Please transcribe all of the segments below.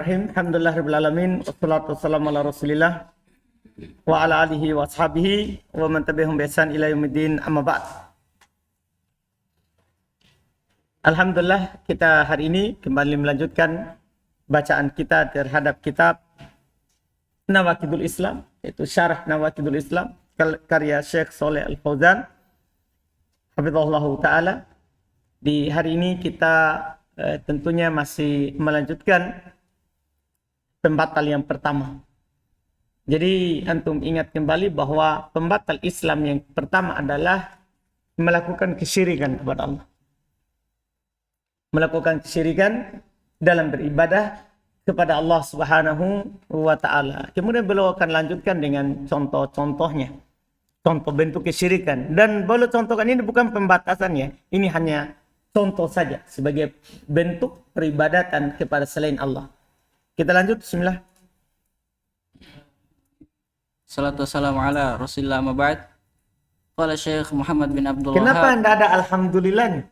Alhamdulillah alamin wassalatu wassalamu ala Rasulillah wa ala alihi wa ashabihi wa man tabi'ahum bi ihsan ila yaumiddin amma ba'd. Alhamdulillah kita hari ini kembali melanjutkan bacaan kita terhadap kitab Nawaqidul Islam, yaitu Syarah Nawaqidul Islam karya Syekh Shalih Al Fauzan hafizahullahu taala. Di hari ini kita tentunya masih melanjutkan pembatal yang pertama. Jadi antum ingat kembali bahwa pembatal Islam yang pertama adalah melakukan kesyirikan kepada Allah. Melakukan kesyirikan dalam beribadah kepada Allah Subhanahu wa taala. Kemudian beliau akan lanjutkan dengan contoh-contohnya. Contoh bentuk kesyirikan, dan beliau contohkan ini bukan pembatasannya. Ini hanya contoh saja sebagai bentuk peribadatan kepada selain Allah. Kita lanjut, bismillah. Salatu wassalamu ala Rasulillah ma ba'd. Qala Syekh Muhammad bin Abdul Wahhab. Kenapa anda ada alhamdulillah nih?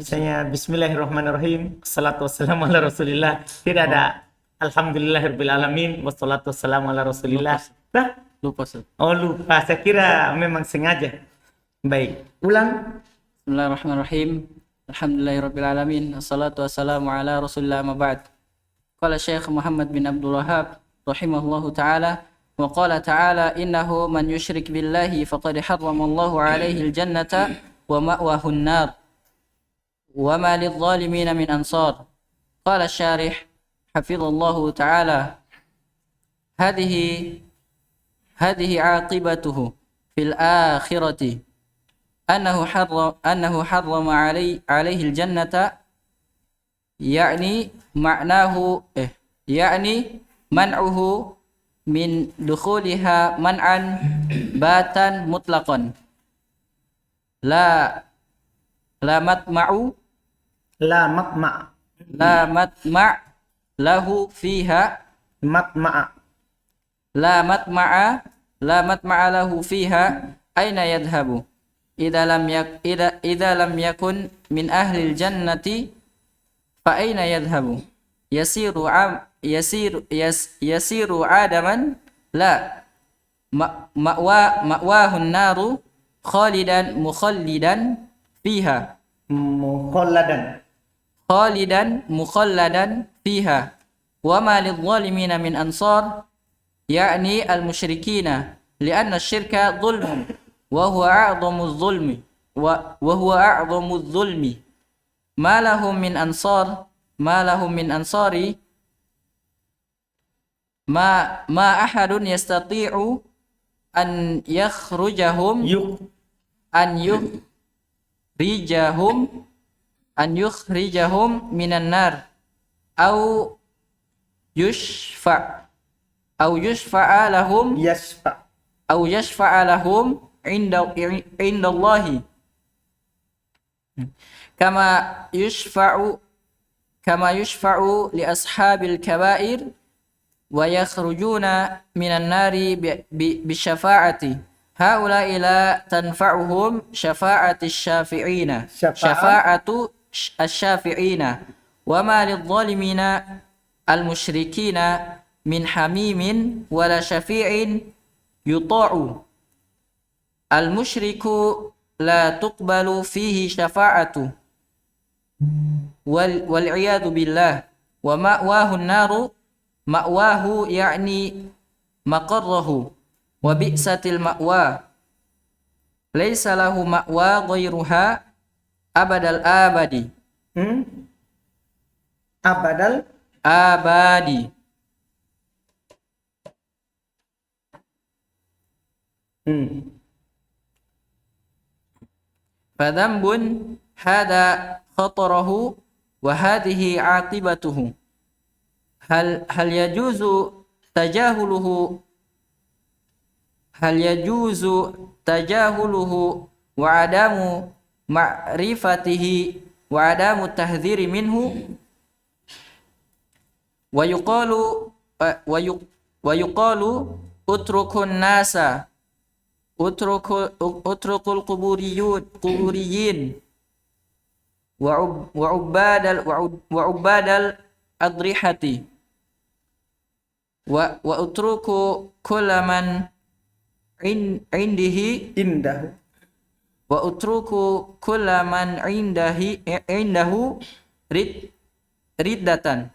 Saya bismillahirrahmanirrahim. Salatu wassalamu ala Rasulillah. Tidak ada alhamdulillahirabbil alamin wassalatu wassalamu ala Rasulillah. Lupa Ustaz. Oh, lupa. Saya kira memang sengaja. Baik, ulang. Bismillahirrahmanirrahim. Alhamdulillahirabbil alamin. Wassalatu wassalamu ala Rasulillah ma ba'd. Qala Syekh Muhammad bin Abdul Wahhab rahimahullahu taala wa qala ta'ala innahu man yusyrik billahi faqad harramallahu alaihi aljannata wa ma'wahu an-nar wa ma lidh-dhalimin min ansar. Qala asy-syarih hafizallahu taala hadhihi aqibatuhu fil akhirati أنه حرم عليه الجنة يعني منعه من دخولها منعا باتا مطلقا لا مطمع له فيها لا مطمع له فيها أين يذهب إذا لم يكن من أهل الجنة فأين يذهب يسير عادما لا مأواه النار خالدا مخلدا فيها فيها وما للظالمين من أنصار يعني المشركين لأن الشرك ظلم وهو أعظم الظلم ما لهم من أنصار ما أحد يستطيع أن يخرجهم من النار أو يشفع لهم عند الله كما يشفع لأصحاب الكبائر ويخرجون من النار بشفاعة هؤلاء لا تنفعهم شفاعة الشافعين وما للظالمين المشركين من حميم ولا شفيع يطاع المشرك لا تقبل فيه شفاعته والعياذ بالله ومأواه النار مأواه يعني مقره وبئست المأوى ليس له مأوى غيرها أبد الآبد فذنب هذا خطره وهذه عاقبته هل يجوز تجاهله وعدم معرفته وعدم التحذير منه ويقال اتركوا الناس اتركوا القبوريين wa ubadal adrihati wa utruku kullaman indihi Indah. wa utruku kullaman indahu riddatan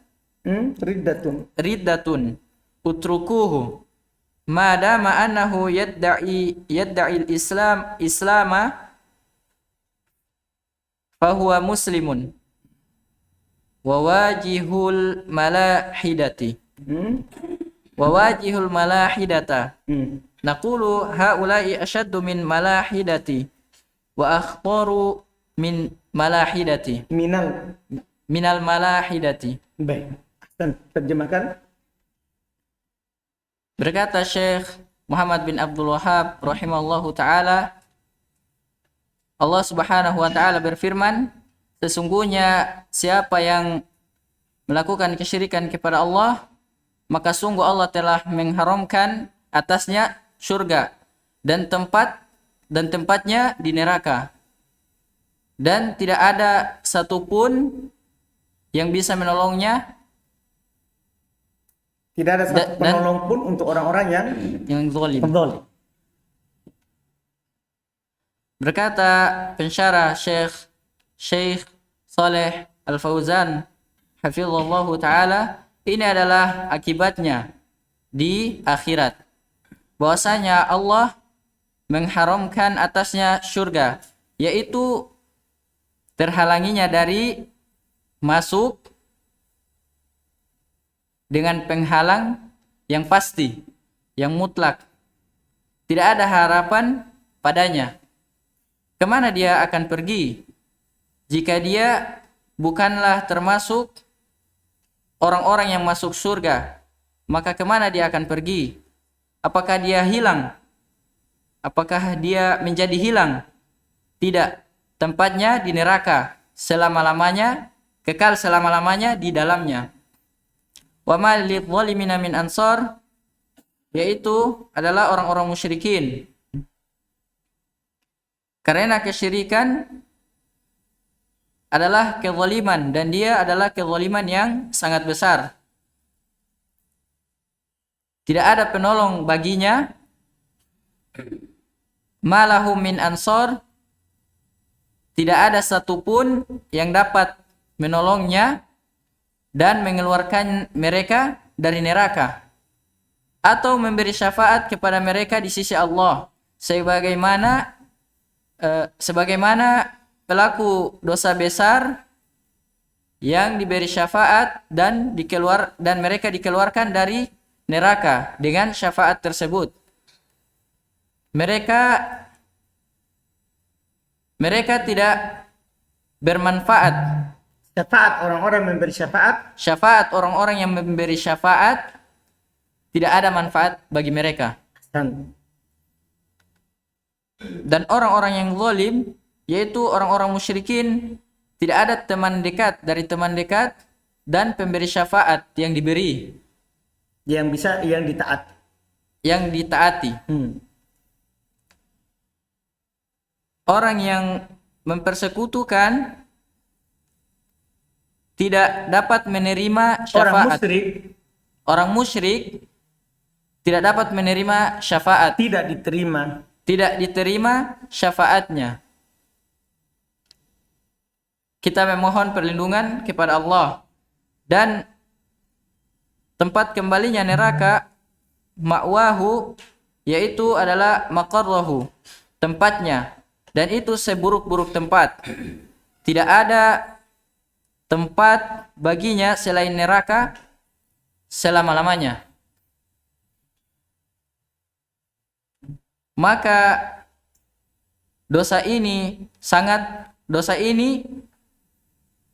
riddatun utrukuhu madama annahu yadda'i islama fahuwa muslimun wa wajihul malahidati naqulu haula'i ashaddu min malahidati wa akhtaru min malahidati minal malahidati. Baik. Dan terjemahkan. Berkata Syekh Muhammad bin Abdul Wahhab rahimahullahu taala, Allah Subhanahu wa taala berfirman, sesungguhnya siapa yang melakukan kesyirikan kepada Allah, maka sungguh Allah telah mengharamkan atasnya surga dan tempatnya di neraka, dan tidak ada satupun yang bisa menolongnya. Tidak ada satu penolong pun untuk orang-orang yang zalim. zalim. Berkata pensyarah Syekh Saleh Al-Fauzan hafizallahu taala, ini adalah akibatnya di akhirat, bahwasanya Allah mengharamkan atasnya surga, yaitu terhalanginya dari masuk dengan penghalang yang pasti, yang mutlak, tidak ada harapan padanya. Kemana dia akan pergi jika dia bukanlah termasuk orang-orang yang masuk surga? Maka kemana dia akan pergi? Apakah dia hilang? Apakah dia menjadi hilang? Tidak. Tempatnya di neraka selama-lamanya, kekal selama-lamanya di dalamnya. Wa ma lidh-dhalimina min ansar, yaitu adalah orang-orang musyrikin. Karena kesyirikan adalah kezaliman, dan dia adalah kezaliman yang sangat besar. Tidak ada penolong baginya. Malahum min ansar, tidak ada satupun yang dapat menolongnya dan mengeluarkan mereka dari neraka, atau memberi syafaat kepada mereka di sisi Allah, sebagaimana pelaku dosa besar yang diberi syafaat dan mereka dikeluarkan dari neraka dengan syafaat tersebut. Mereka tidak bermanfaat. Syafaat orang-orang memberi syafaat. Syafaat orang-orang yang memberi syafaat tidak ada manfaat bagi mereka. Dan orang-orang yang zalim, yaitu orang-orang musyrikin, tidak ada teman dekat dari teman dekat dan pemberi syafaat yang diberi, yang ditaati. Orang yang mempersekutukan tidak dapat menerima syafaat. Orang musyrik tidak dapat menerima syafaat. Tidak diterima syafaatnya. Kita memohon perlindungan kepada Allah, dan tempat kembalinya neraka, ma'wahu, yaitu adalah maqarrahu, tempatnya, dan itu seburuk-buruk tempat. Tidak ada tempat baginya selain neraka selama-lamanya. Maka dosa ini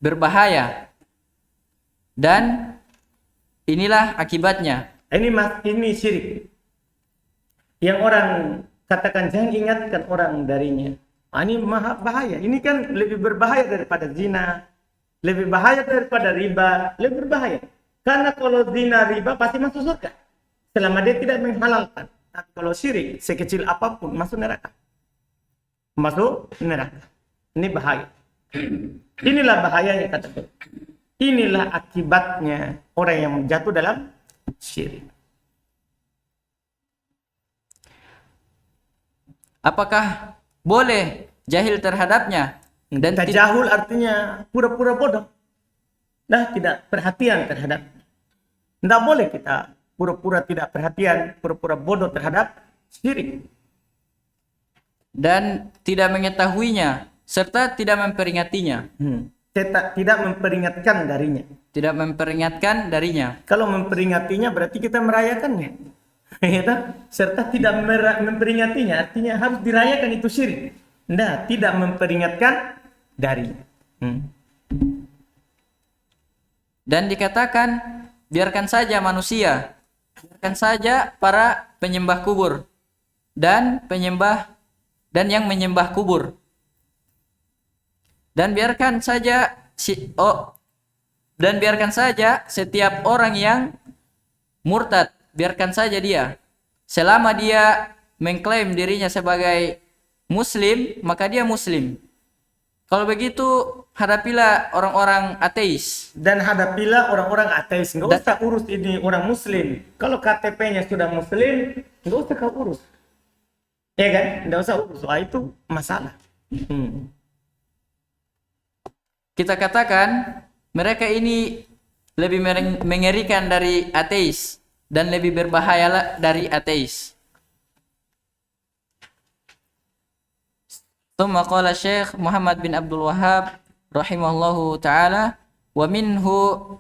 berbahaya, dan inilah akibatnya. Ini syirik yang orang katakan jangan ingatkan orang darinya. Ini maha bahaya. Ini kan lebih berbahaya daripada zina, lebih bahaya daripada riba, lebih berbahaya. Karena kalau zina, riba pasti masuk surga selama dia tidak menghalalkan. Tapi kalau syirik sekecil apapun masuk neraka. Ini bahaya. Inilah bahayanya kata beliau. Inilah akibatnya orang yang jatuh dalam syirik. Apakah boleh jahil terhadapnya dan Tajahul artinya pura-pura bodoh. Nah, tidak perhatian terhadap. Tidak boleh kita pura-pura tidak perhatian, pura-pura bodoh terhadap syirik. dan tidak mengetahuinya serta tidak memperingatinya, Tidak memperingatkan darinya. tidak memperingatkan darinya. Kalau memperingatinya berarti kita merayakannya. Ya, serta tidak memperingatinya artinya harus dirayakan, itu syirik. Tidak memperingatkan darinya. Dan dikatakan biarkan saja manusia, biarkan saja para penyembah kubur dan yang menyembah kubur. Dan biarkan saja setiap orang yang murtad, biarkan saja dia. Selama dia mengklaim dirinya sebagai muslim, maka dia muslim. Kalau begitu, hadapilah orang-orang ateis. Dan hadapilah orang-orang ateis. Nggak usah urus ini orang muslim. Kalau KTP-nya sudah muslim, nggak usah kau urus. Ya kan? Nggak usah urus. Wah, itu masalah. Kita katakan mereka ini lebih mengerikan dari ateis dan lebih berbahaya dari ateis. Tsumma qala Syekh Muhammad bin Abdul Wahhab rahimahullahu taala wa minhu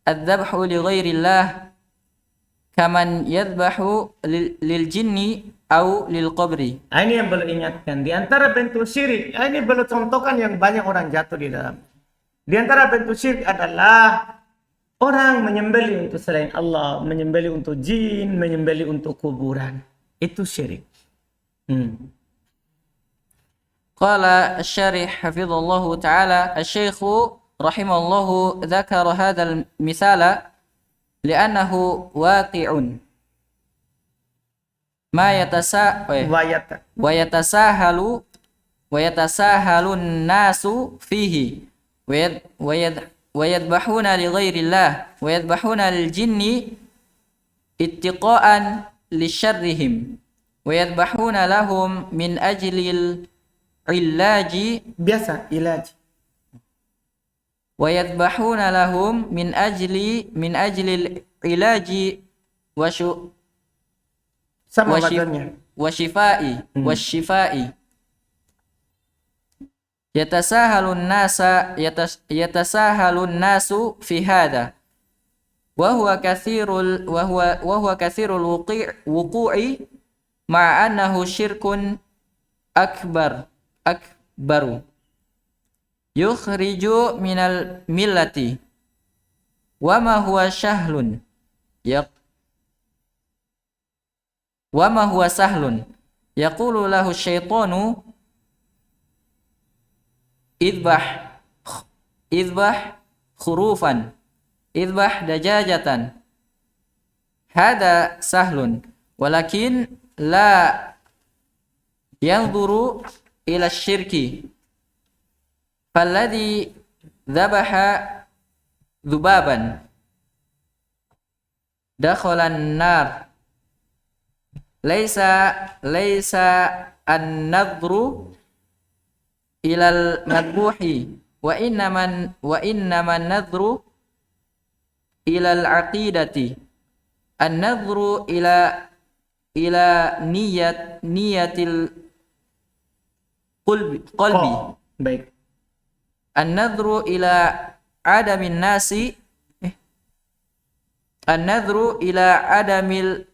adzabhu li ghairillah kaman yadhbahu lil jinni au lil qabri. Ini yang belum ingatkan. Di antara bentuk syirik, ini belum contohkan yang banyak orang jatuh di dalam. Di antara bentuk syirik adalah orang menyembelih untuk selain Allah, menyembelih untuk jin, menyembelih untuk kuburan. Itu syirik. Qala asy-syarih hafizallahu taala asy-syekh rahimallahu dzakara hadzal misala li'annahu waqi'un ma wa yatasahalun nasu fihi wa yadbahuna li ghairillah wa yadbahuna lil jinni ittiqa'an li syarrihim wa yadbahuna lahum min ajlil illaji Biasa, ilaj. wa yadbahuna lahum min ajlil ilaji Sama badannya. wa syifai yatasahalun nasu fi hadha wa huwa kathirul wuqu'i ma'a annahu syirkun akbaru yukhriju minal millati wa ma huwa sahlun yaqulu lahu syaitanu idbah khurufan idbah dajajatan hada sahlun walakin la yanzuru ila syirki falladhi dhabaha dhubaban dakhalan nar laisa an-nadhru ilal madbuhi wa innaman nadhru ilal aqidati an-nadhru ila niyatil qalbi Baik. an-nadhru ila adamin nasi an-nadhru ila adamil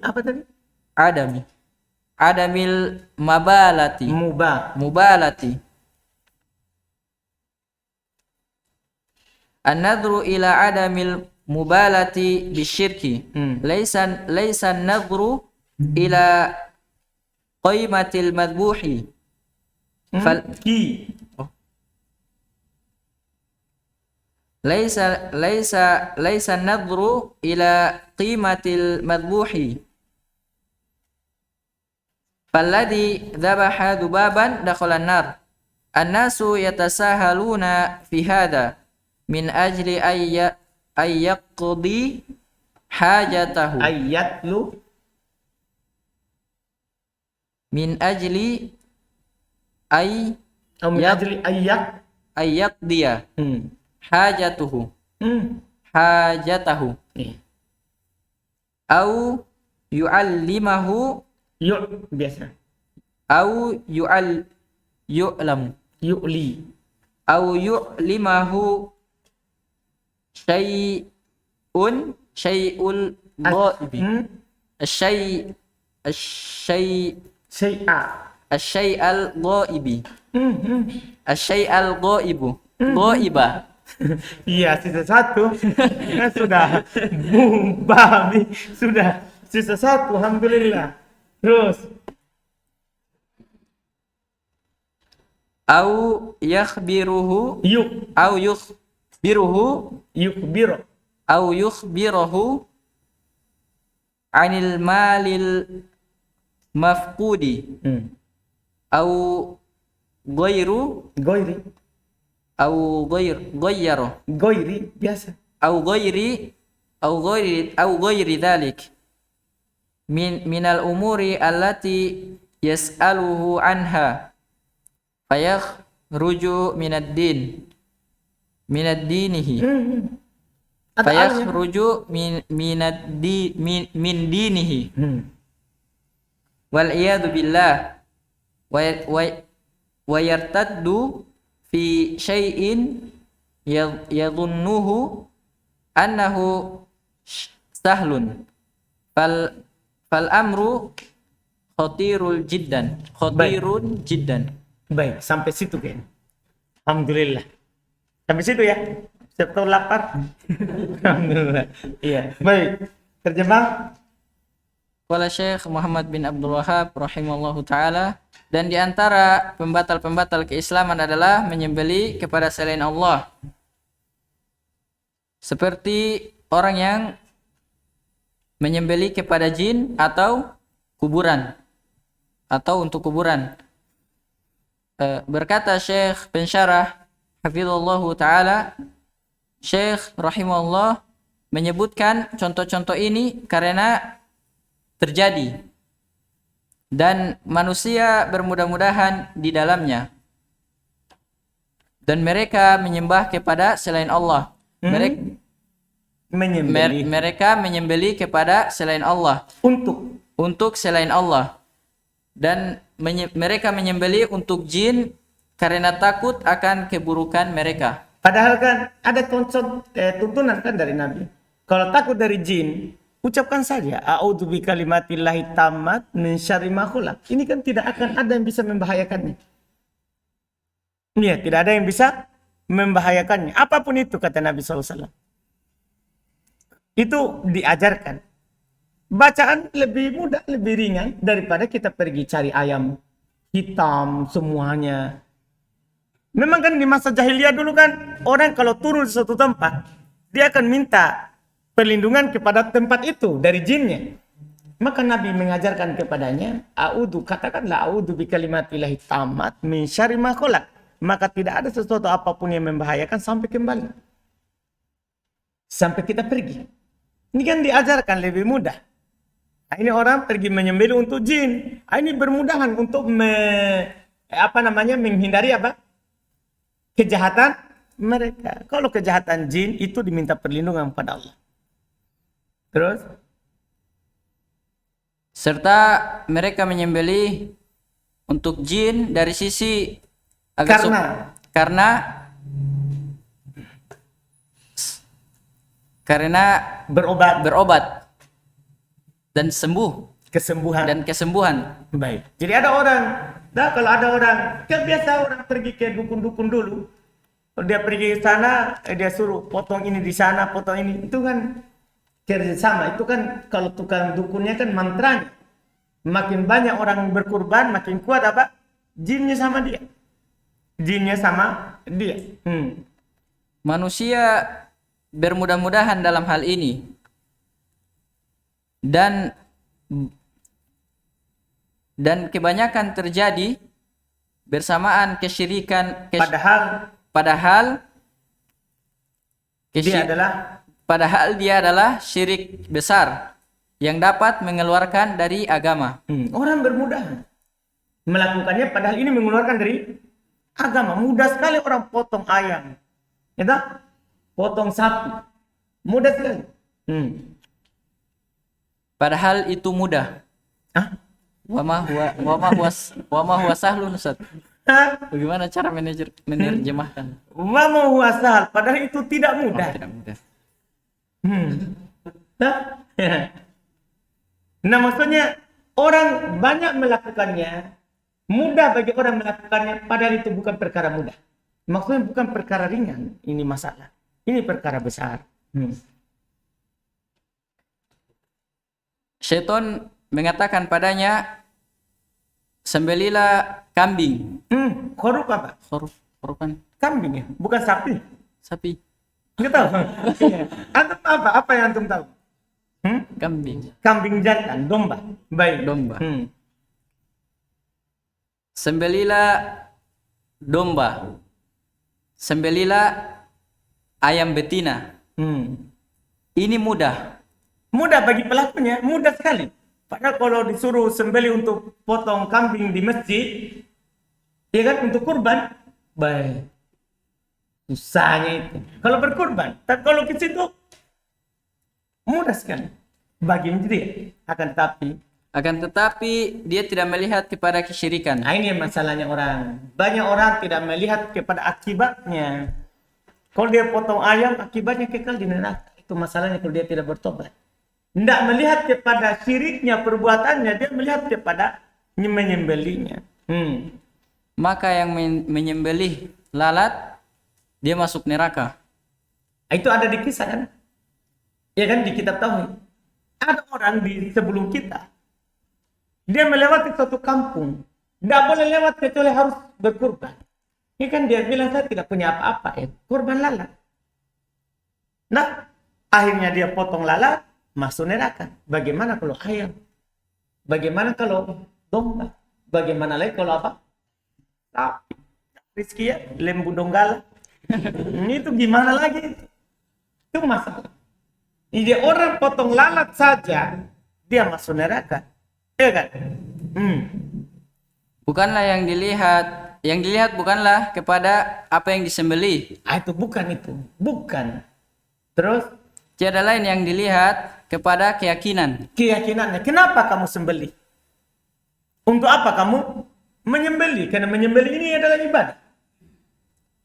Apa tadi? adamil mubalati an-nadhru ila adamil mubalati bisyirki laysa an-nadhru ila qaimatil madbuhi laysa an-nadhru ila qimatil madbuhi falladhi dhabaha dhubaban dakhalan nar An-nasu yatasahaluna fi hadha min ajli ayyaqdi hajatahu. Ayatlu. Min ajli ay Min ajli ayak. ayyaqdiya Hmm. hajatuhu. Hmm. Hajatahu. Iya. Au yu'allimahu Yuk biasa. au yu'lam Yu'li. au yu'limahu syai'ul ghaibi. Hmm. Asy-syai' Syai'a. asy-syai'al ghaibi. Hmm. Hmm. Asy-syai'al ghaibu. Ghaiba. Iya, sisa satu. Kan sudah paham nih. Sudah sisa satu, alhamdulillah. Terus Au yakhbiruhu yuk au yukhbiruhu biro. au yukhbiruhu anil malil mafqudi Hmm. au ghairu Goiri. au ghayyaro Goiri biasa. au ghairi dhalik minal umuri allati yas'aluhu anha fayakhruju minad dinihi Ada alnya. fayakhruju min dinihi Hmm. wal iyadu billah wa yartaddu fi syai'in yadhunnuhu annahu sahlun fal amru khatirun jiddan. Baik, sampai situ kayaknya. Alhamdulillah. Sampai situ ya. Siap tahu lapar. Alhamdulillah. Iya. Baik. Terjemah. Qala Syekh Muhammad bin Abdul Wahhab rahimallahu taala, dan di antara pembatal-pembatal keislaman adalah menyembelih kepada selain Allah. Seperti orang yang menyembelih kepada jin atau kuburan atau untuk kuburan. Berkata Syekh pensyarah hafizallahu taala, Syekh rahimahullah menyebutkan contoh-contoh ini karena terjadi dan manusia bermudah-mudahan di dalamnya, dan mereka menyembah kepada selain Allah. Mereka menyembelih kepada selain Allah untuk selain Allah, dan mereka menyembelih untuk jin karena takut akan keburukan mereka. Padahal kan ada tuntunan kan dari Nabi. Kalau takut dari jin, ucapkan saja a'udzu bikalimatillahi tammat min syarri ma khalaq. Ini kan tidak akan ada yang bisa membahayakannya. Iya, tidak ada yang bisa membahayakannya. Apapun itu, kata Nabi SAW. Itu diajarkan. Bacaan lebih mudah, lebih ringan daripada kita pergi cari ayam hitam semuanya. Memang kan di masa jahiliyah dulu kan orang kalau turun di suatu tempat, dia akan minta perlindungan kepada tempat itu dari jinnya. Maka Nabi mengajarkan kepadanya, katakanlah a'udzu bikalimatillahi tammat min syarri ma khalaq. Maka tidak ada sesuatu apapun yang membahayakan sampai kembali. Sampai kita pergi. Ini kan diajarkan lebih mudah. Nah, ini orang pergi menyembelih untuk jin. Nah, ini bermudahan untuk menghindari apa? Kejahatan mereka. Kalau kejahatan jin itu diminta perlindungan pada Allah. Terus? Serta mereka menyembelih untuk jin dari sisi karena berobat dan kesembuhan. Baik. Jadi ada orang, kalau ada orang, kan biasa orang pergi ke dukun-dukun dulu. Kalau dia pergi ke sana, dia suruh potong ini di sana, potong ini. Itu kan kerjasama. Itu kan kalau tukang dukunnya kan mantranya. Makin banyak orang berkurban, makin kuat apa? Jinnya sama dia. Manusia bermudah-mudahan dalam hal ini. Dan kebanyakan terjadi bersamaan kesyirikan padahal kesy- padahal dia adalah syirik besar yang dapat mengeluarkan dari agama. Orang bermudah melakukannya padahal ini mengeluarkan dari agama. Mudah sekali orang potong ayam, ya tak? Potong sapi, mudah sekali. Padahal itu mudah. Hah? Wa ma huwa sahlun, Ustaz. Bagaimana cara menerjemahkan? Wa ma huwa sahal, padahal itu tidak mudah. Tidak mudah. Hah? Nah, maksudnya orang banyak melakukannya, mudah bagi orang melakukannya, padahal itu bukan perkara mudah. Maksudnya bukan perkara ringan, ini masalah. Ini perkara besar. Syaitan mengatakan padanya, sembelilah kambing. Khoruf apa? Khoruf kan Kambing ya, bukan sapi. sapi. Nggak tahu. Antum apa? Apa yang antum tahu? Kambing. Kambing jantan, domba. Baik. Domba. Sembelilah domba. Sembelilah ayam betina. Ini mudah. Mudah bagi pelakunya, mudah sekali. Padahal kalau disuruh sembeli untuk potong kambing di masjid, ya kan, untuk kurban, baik. Susahnya itu. Kalau berkurban, tapi kalau ke situ mudah sekali bagi dia. Akan tetapi dia tidak melihat kepada kesyirikan. Nah, ini masalahnya orang. Banyak orang tidak melihat kepada akibatnya. Kalau dia potong ayam, akibatnya kekal di neraka. Itu masalahnya kalau dia tidak bertobat. Tidak melihat kepada syiriknya, perbuatannya, dia melihat kepada menyembelihnya. Maka yang menyembelih lalat, dia masuk neraka. Itu ada di kisah kan? Ya kan, di kitab Tauhid. Ada orang di sebelum kita, dia melewati suatu kampung, tidak boleh lewat kecuali harus berkurban. Ini kan dia bilang, saya tidak punya apa-apa, kurban lalat. Nah, akhirnya dia potong lalat, masuk neraka. Bagaimana kalau ayam? Bagaimana kalau domba? Bagaimana lagi kalau apa? Sapi. Rizki ya, lembu donggala. Ini tuh gimana lagi? Itu masalah. Ini dia orang potong lalat saja, dia masuk neraka. Iya kan? Bukanlah yang dilihat bukanlah kepada apa yang disembelih. Itu bukan. Terus tiada lain yang dilihat kepada keyakinannya. Kenapa kamu sembelih? Untuk apa kamu menyembelih? Karena menyembelih ini adalah ibadah.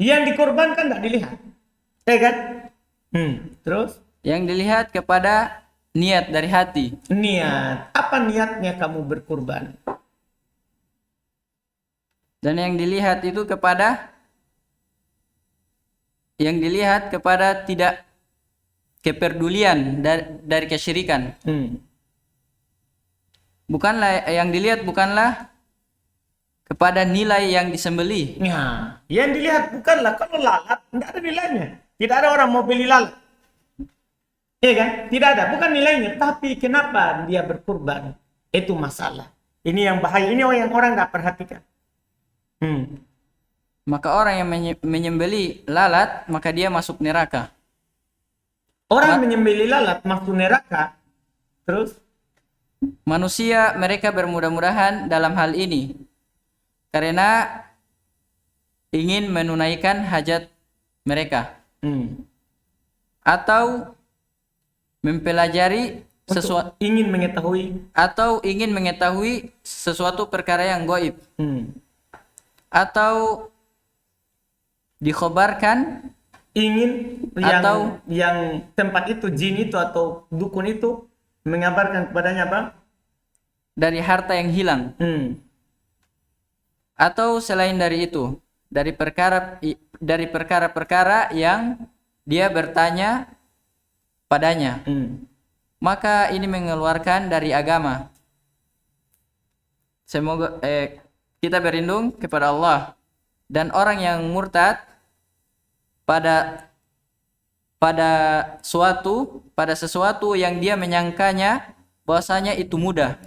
Yang dikorbankan tidak dilihat. Ya kan? Terus yang dilihat kepada niat dari hati. Niat. Apa niatnya kamu berkurban? Dan yang dilihat itu kepada tidak kepedulian dari kesyirikan. Bukanlah yang dilihat bukanlah kepada nilai yang disembelih. Ya, yang dilihat bukanlah kalau lalat, tidak ada nilainya. Tidak ada orang mau beli lalat. Iya kan? Tidak ada, bukan nilainya. Tapi kenapa dia berkurban? Itu masalah. Ini yang bahaya. Ini yang orang tidak perhatikan. Maka orang yang menyembelih lalat, maka dia masuk neraka. Orang menyembelih lalat masuk neraka. Terus manusia mereka bermudah-mudahan dalam hal ini karena ingin menunaikan hajat mereka. Atau mempelajari sesuatu, ingin mengetahui sesuatu perkara yang gaib. Atau dikhabarkan yang tempat itu, jin itu atau dukun itu mengabarkan kepadanya apa? Dari harta yang hilang. Atau selain dari itu, dari perkara-perkara yang dia bertanya padanya. Maka ini mengeluarkan dari agama. Semoga kita berlindung kepada Allah. Dan orang yang murtad pada sesuatu yang dia menyangkanya bahwasanya itu mudah,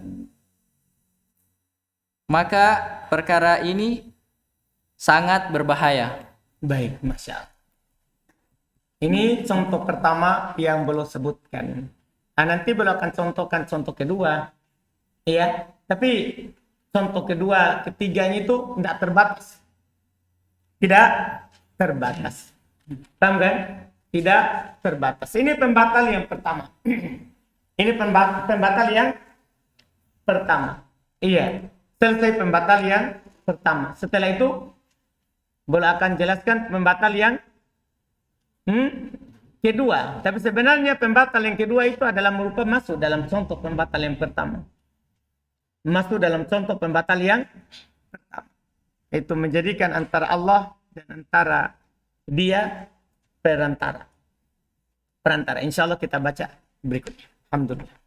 maka perkara ini sangat berbahaya. Baik, Masya Allah. Ini contoh pertama yang belum sebutkan. Nah, nanti belum akan contohkan contoh kedua. Iya, tapi contoh kedua, ketiganya itu tidak terbatas. Tidak terbatas. Paham kan? Tidak terbatas. Ini pembatal yang pertama. Ini pembatal yang pertama. Iya, selesai pembatal yang pertama. Setelah itu, boleh akan jelaskan pembatal yang kedua. Tapi sebenarnya pembatal yang kedua itu adalah merupakan masuk dalam contoh pembatal yang pertama. Masuk dalam contoh pembatal yang pertama. Itu menjadikan antara Allah dan antara dia perantara. Insya Allah kita baca berikutnya. Alhamdulillah.